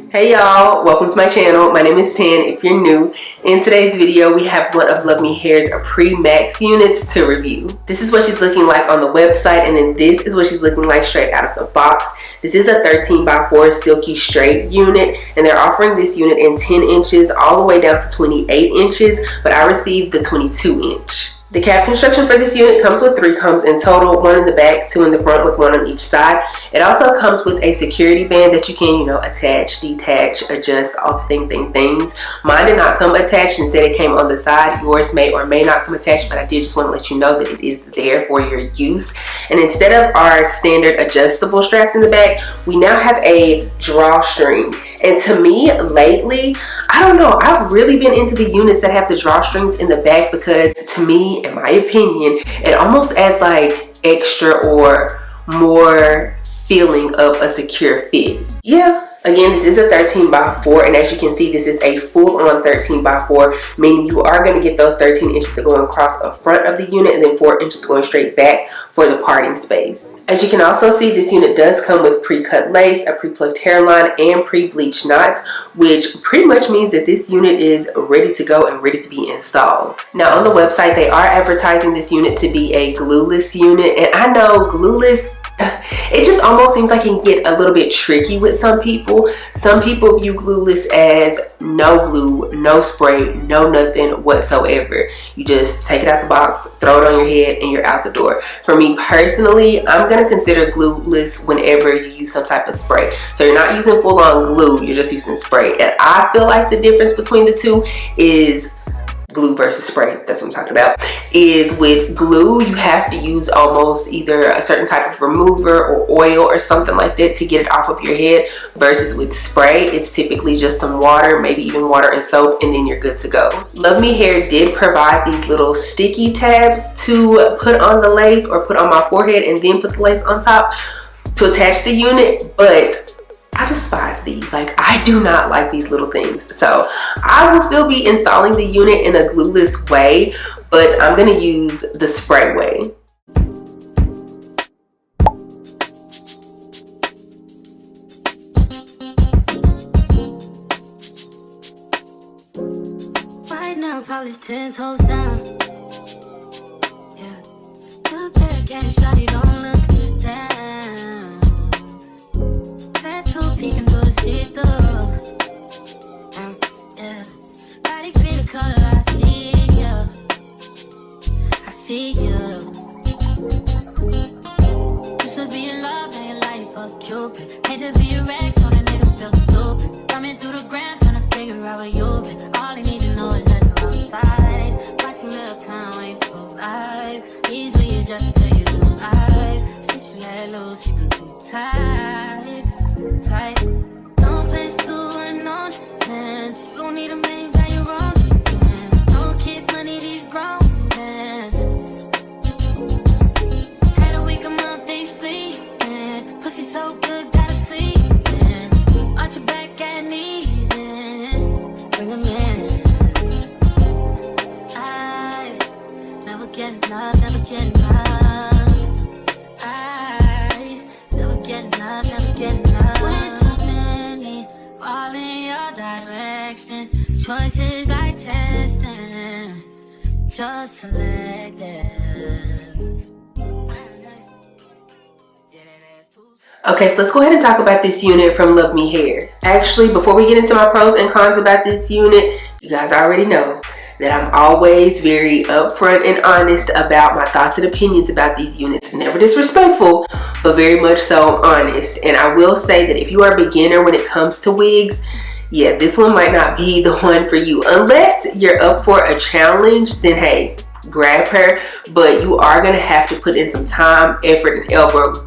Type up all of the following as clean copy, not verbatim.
Hey y'all, welcome to my channel. My name is Tan if you're new. In today's video, we have one of Luvme Hair's PreMax units to review. This is what she's looking like on the website, and then this is what she's looking like straight out of the box. This is a 13x4 silky straight unit, and they're offering this unit in 10 inches all the way down to 28 inches, but I received the 22 inch. The cap construction for this unit comes with 3 combs in total, 1 in the back, 2 in the front with 1 on each side. It also comes with a security band that you can, attach, detach, adjust, all the things. Mine did not come attached, instead it came on the side. Yours may or may not come attached, but I did just want to let you know that it is there for your use. And instead of our standard adjustable straps in the back, we now have a drawstring. And to me, lately, I don't know, I've really been into the units that have the drawstrings in the back because to me, in my opinion, it almost adds like extra or more feeling of a secure fit. Yeah. Again, this is a 13x4, and as you can see, this is a full-on 13x4, meaning you are going to get those 13 inches going across the front of the unit and then 4 inches going straight back for the parting space. As you can also see, this unit does come with pre-cut lace, a pre-plucked hairline, and pre-bleached knots, which pretty much means that this unit is ready to go and ready to be installed. Now, on the website, they are advertising this unit to be a glueless unit, and I know glueless, it just almost seems like it can get a little bit tricky with some people. Some people view glueless as no glue, no spray, no nothing whatsoever. You just take it out the box, throw it on your head, and you're out the door. For me personally, I'm going to consider glueless whenever you use some type of spray. So you're not using full-on glue, you're just using spray. And I feel like the difference between the two is glue versus spray. That's what I'm talking about. Is with glue, you have to use almost either a certain type of remover or oil or something like that to get it off of your head, versus with spray, it's typically just some water, maybe even water and soap, and then you're good to go. Luvme Hair did provide these little sticky tabs to put on the lace or put on my forehead and then put the lace on top to attach the unit, but I despise these. Like, I do not like these little things. So I will still be installing the unit in a glueless way, but I'm going to use the spray way. Right now, polish 10 toes down. Yeah. Good back and shawty, don't look down. Peeking through the see-through. Yeah. Body green color, I see you. I see you. Used to be in love, now your life fuck Cupid. Hate to be a rag, so that nigga feel stupid. Coming through the ground, trying to figure out where you've been. All I need to know is that you're outside. Watching real time, ain't too live. Easily adjust until you lose life. Since you let loose, you been too tight. No place to unknown defense. You don't need a man, got your own defense. No kid money, these grown men. Had a week, a month, they sleeping. Pussy so good, gotta sleep in. Arch your back and knees in. Bring them in. I never get enough, never get enough. I never get enough, never get enough. All in your direction, choices by testing, just selective. Okay, so let's go ahead and talk about this unit from Luvme Hair. Actually, before we get into my pros and cons about this unit, you guys already know that I'm always very upfront and honest about my thoughts and opinions about these units. Never disrespectful, but very much so honest. And I will say that if you are a beginner when it comes to wigs, yeah, this one might not be the one for you. Unless you're up for a challenge, then hey, grab her. But you are gonna have to put in some time, effort, and elbow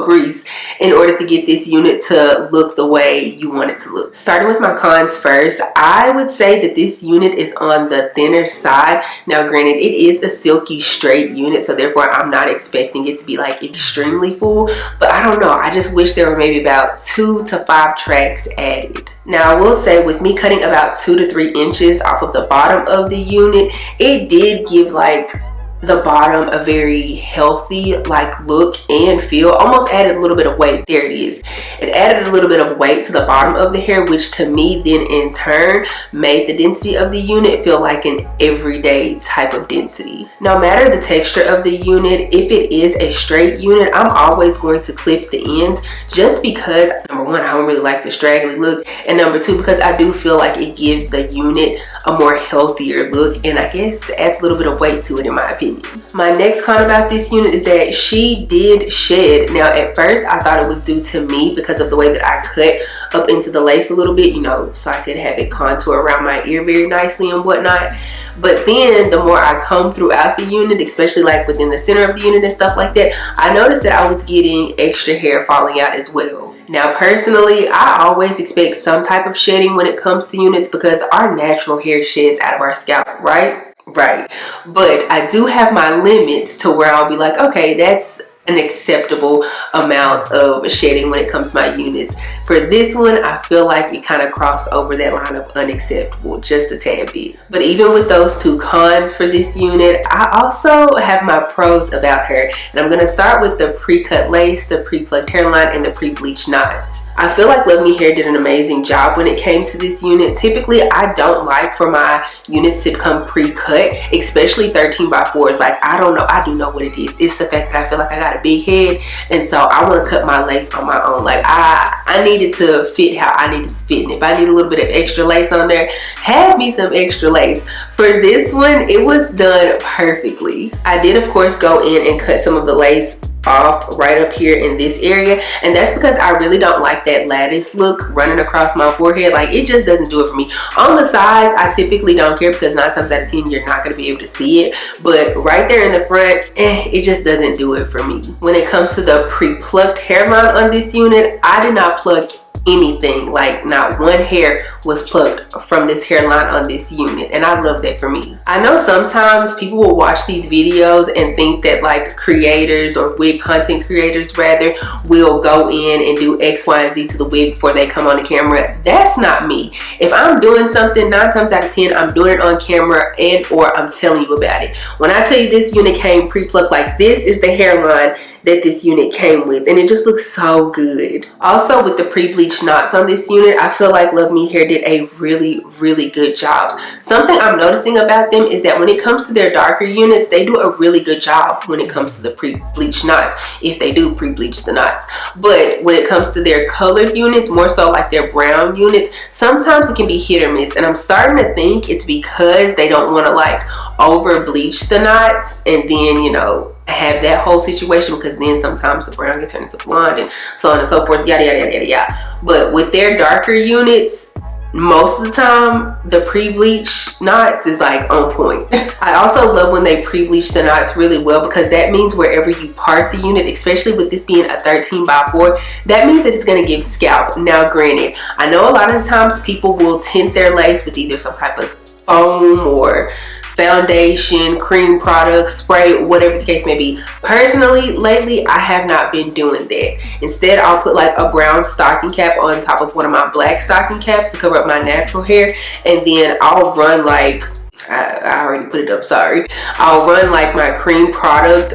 grease in order to get this unit to look the way you want it to look. Starting with my cons first, I would say that this unit is on the thinner side. Now granted, it is a silky straight unit, so therefore I'm not expecting it to be like extremely full, but I don't know, I just wish there were maybe about 2 to 5 tracks added. Now I will say, with me cutting about 2 to 3 inches off of the bottom of the unit, it did give like the bottom a very healthy like look and feel. Almost added a little bit of weight. There it is. It added a little bit of weight to the bottom of the hair, which to me then in turn made the density of the unit feel like an everyday type of density. No matter the texture of the unit, if it is a straight unit, I'm always going to clip the ends, just because number one, I don't really like the straggly look, and number two, because I do feel like it gives the unit a more healthier look, and I guess adds a little bit of weight to it in my opinion. My next con about this unit is that she did shed. Now at first I thought it was due to me because of the way that I cut up into the lace a little bit, you know, so I could have it contour around my ear very nicely and whatnot. But then the more I comb throughout the unit, especially like within the center of the unit and stuff like that, I noticed that I was getting extra hair falling out as well. Now personally, I always expect some type of shedding when it comes to units because our natural hair sheds out of our scalp, right? Right. But I do have my limits to where I'll be like, okay, that's an acceptable amount of shedding when it comes to my units. For this one, I feel like it kind of crossed over that line of unacceptable just a tad bit. But even with those two cons for this unit, I also have my pros about her. And I'm going to start with the pre-cut lace, the pre-plucked hairline, and the pre-bleached knots. I feel like Luvme Hair did an amazing job when it came to this unit. Typically, I don't like for my units to come pre-cut, especially 13x4s. Like, I don't know, I do know what it is. It's the fact that I feel like I got a big head, and so I want to cut my lace on my own. Like, I needed to fit how I needed to fit, and if I need a little bit of extra lace on there, have me some extra lace. For this one, it was done perfectly. I did, of course, go in and cut some of the lace off right up here in this area, and that's because I really don't like that lattice look running across my forehead. Like, it just doesn't do it for me. On the sides, I typically don't care because 9 times out of 10 you're not going to be able to see it, but right there in the front, it just doesn't do it for me. When it comes to the pre-plucked hairline on this unit, I did not pluck anything. Like, not one hair was plucked from this hairline on this unit, and I love that for me. I know sometimes people will watch these videos and think that like creators or wig content creators rather will go in and do X, Y, and Z to the wig before they come on the camera. That's not me. If I'm doing something, 9 times out of 10 I'm doing it on camera and or I'm telling you about it. When I tell you this unit came pre-plucked, like, this is the hairline that this unit came with, and it just looks so good. Also, with the pre-bleached knots on this unit, I feel like Luvme Hair did a really good job. Something I'm noticing about them is that when it comes to their darker units, they do a really good job when it comes to the pre-bleached knots, if they do pre-bleach the knots. But when it comes to their colored units, more so like their brown units, sometimes it can be hit or miss, and I'm starting to think it's because they don't want to like over bleach the knots and then, you know, have that whole situation, because then sometimes the brown gets turned into blonde and so on and so forth, yada yada yada yada. But with their darker units, most of the time the pre-bleach knots is like on point. I also love when they pre-bleach the knots really well, because that means wherever you part the unit, especially with this being a 13x4, that means that it's going to give scalp. Now granted, I know a lot of the times people will tint their lace with either some type of foam or foundation, cream products, spray, whatever the case may be. Personally, lately, I have not been doing that. Instead, I'll put like a brown stocking cap on top of one of my black stocking caps to cover up my natural hair, and then I'll run like, I already put it up, sorry. I'll run like my cream product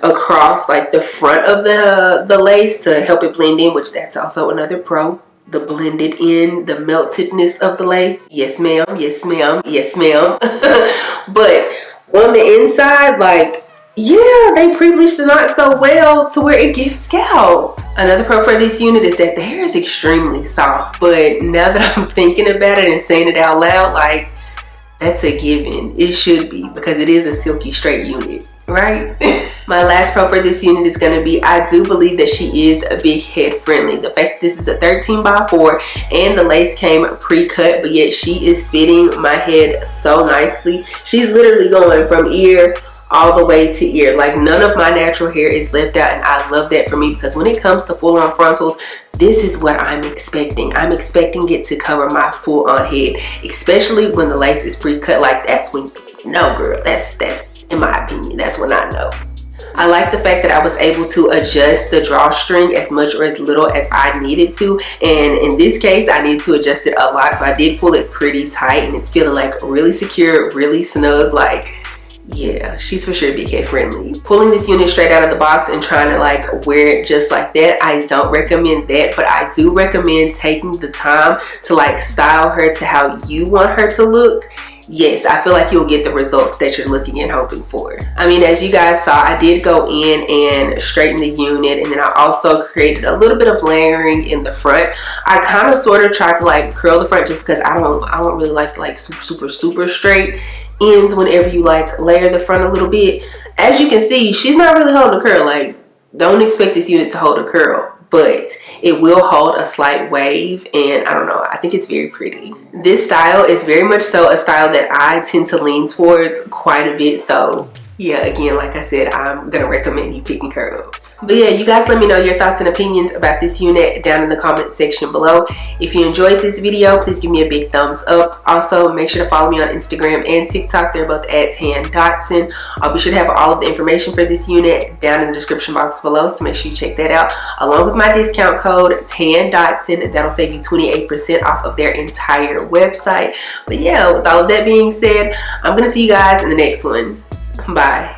across like the front of the lace to help it blend in, which that's also another pro. The blended in, the meltedness of the lace. Yes ma'am, yes ma'am, yes ma'am. But on the inside, like, yeah, they pre-bleached the knot so well to where it gives scalp. Another pro for this unit is that the hair is extremely soft, but now that I'm thinking about it and saying it out loud, like, that's a given. It should be, because it is a silky straight unit, right? My last pro for this unit is going to be, I do believe that she is a big head friendly. The fact that this is a 13x4 and the lace came pre-cut, but yet she is fitting my head so nicely. She's literally going from ear all the way to ear. Like, none of my natural hair is left out, and I love that for me, because when it comes to full-on frontals, this is what I'm expecting. I'm expecting it to cover my full-on head, especially when the lace is pre-cut. Like, that's when you know, girl. That's in my opinion, that's when I know. I like the fact that I was able to adjust the drawstring as much or as little as I needed to, and in this case I needed to adjust it a lot, so I did pull it pretty tight, and it's feeling like really secure, really snug. Like, yeah, she's for sure BK friendly. Pulling this unit straight out of the box and trying to like wear it just like that, I don't recommend that, but I do recommend taking the time to like style her to how you want her to look. Yes, I feel like you'll get the results that you're looking and hoping for. I mean, as you guys saw, I did go in and straighten the unit, and then I also created a little bit of layering in the front. I kind of sort of tried to like curl the front just because I don't really like super straight ends whenever you like layer the front a little bit. As you can see, she's not really holding a curl. Like, don't expect this unit to hold a curl, but it will hold a slight wave, and I don't know, I think it's very pretty. This style is very much so a style that I tend to lean towards quite a bit, so yeah, again, like I said, I'm gonna recommend you picking her up. But yeah, you guys let me know your thoughts and opinions about this unit down in the comment section below. If you enjoyed this video, please give me a big thumbs up. Also, make sure to follow me on Instagram and TikTok. They're both at TanDotson. I'll be sure to have all of the information for this unit down in the description box below, so make sure you check that out, along with my discount code TanDotson. That'll save you 28% off of their entire website. But yeah, with all of that being said, I'm gonna see you guys in the next one. Bye.